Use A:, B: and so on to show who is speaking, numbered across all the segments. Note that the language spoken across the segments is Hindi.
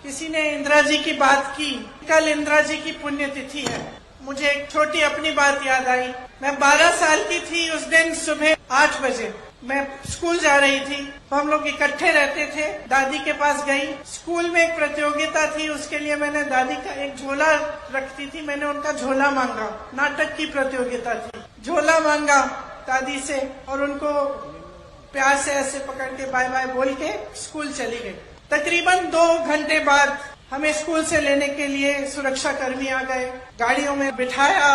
A: किसी ने इंदिरा जी की बात की। कल इंदिरा जी की पुण्यतिथि है। मुझे एक छोटी अपनी बात याद आई। मैं 12 साल की थी। उस दिन सुबह 8 बजे मैं स्कूल जा रही थी। तो हम लोग इकट्ठे रहते थे। दादी के पास गई। स्कूल में एक प्रतियोगिता थी, उसके लिए मैंने दादी का एक झोला रखती थी, मैंने उनका झोला मांगा। नाटक की प्रतियोगिता थी। झोला मांगा दादी से और उनको प्यार से ऐसे पकड़ के बाय बाय बोल के स्कूल चली गई। तकरीबन 2 घंटे बाद हमें स्कूल से लेने के लिए सुरक्षा कर्मी आ गए। गाड़ियों में बिठाया।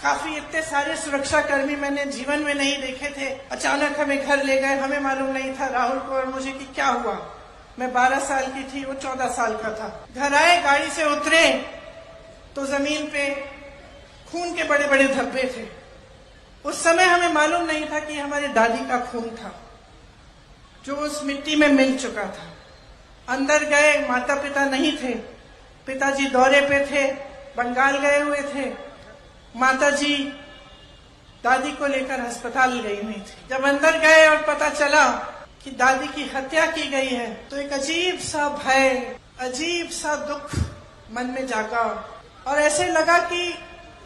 A: काफी इतने सारे सुरक्षा कर्मी मैंने जीवन में नहीं देखे थे। अचानक हमें घर ले गए। हमें मालूम नहीं था, राहुल को और मुझे, कि क्या हुआ। मैं 12 साल की थी, वो 14 साल का था। घर आए, गाड़ी से उतरे तो जमीन पे खून के बड़े बड़े धब्बे थे। उस समय हमें मालूम नहीं था कि हमारे दादी का खून था जो उस मिट्टी में मिल चुका था। अंदर गए, माता पिता नहीं थे। पिताजी दौरे पे थे, बंगाल गए हुए थे। माताजी दादी को लेकर अस्पताल गई हुई थी। जब अंदर गए और पता चला कि दादी की हत्या की गई है तो एक अजीब सा भय, अजीब सा दुख मन में जागा और ऐसे लगा कि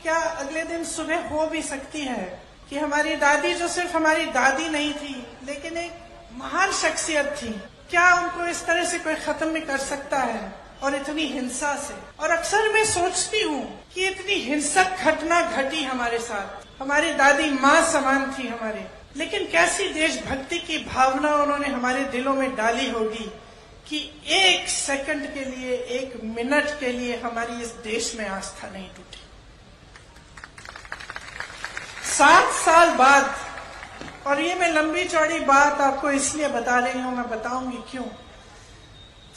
A: क्या अगले दिन सुबह हो भी सकती है कि हमारी दादी, जो सिर्फ हमारी दादी नहीं थी लेकिन एक महान शख्सियत थी, क्या उनको इस तरह से कोई खत्म भी कर सकता है, और इतनी हिंसा से। और अक्सर मैं सोचती हूँ कि इतनी हिंसक घटना घटी हमारे साथ। हमारी दादी माँ समान थी हमारे, लेकिन कैसी देशभक्ति की भावना उन्होंने हमारे दिलों में डाली होगी कि 1 सेकंड के लिए, 1 मिनट के लिए हमारी इस देश में आस्था नहीं टूटी। 7 साल बाद, और ये मैं लंबी चौड़ी बात आपको इसलिए बता रही हूँ, मैं बताऊंगी क्यों।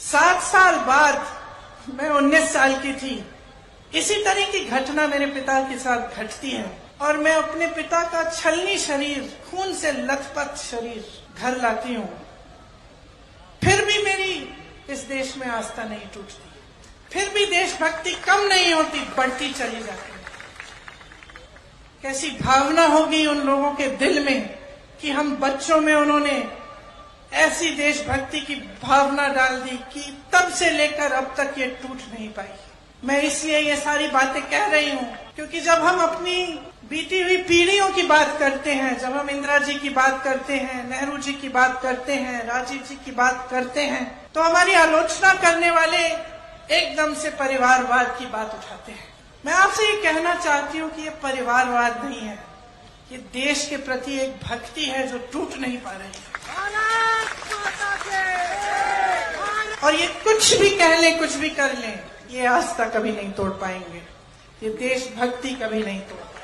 A: 7 साल बाद, मैं 19 साल की थी, इसी तरह की घटना मेरे पिता के साथ घटती है और मैं अपने पिता का छलनी शरीर, खून से लथपथ शरीर घर लाती हूँ। फिर भी मेरी इस देश में आस्था नहीं टूटती, फिर भी देशभक्ति कम नहीं होती, बढ़ती चली जाती है। कैसी भावना होगी उन लोगों के दिल में कि हम बच्चों में उन्होंने ऐसी देशभक्ति की भावना डाल दी कि तब से लेकर अब तक ये टूट नहीं पाई। मैं इसलिए ये सारी बातें कह रही हूँ क्योंकि जब हम अपनी बीती हुई पीढ़ियों की बात करते हैं, जब हम इंदिरा जी की बात करते हैं, नेहरू जी की बात करते हैं, राजीव जी की बात करते हैं, तो हमारी आलोचना करने वाले एकदम से परिवारवाद की बात उठाते हैं। मैं आपसे ये कहना चाहती हूँ कि ये परिवारवाद नहीं है, ये देश के प्रति एक भक्ति है जो टूट नहीं पा रही है। और ये कुछ भी कह लें, कुछ भी कर लें, ये आस्था कभी नहीं तोड़ पाएंगे, ये देशभक्ति कभी नहीं तोड़ पाएंगे।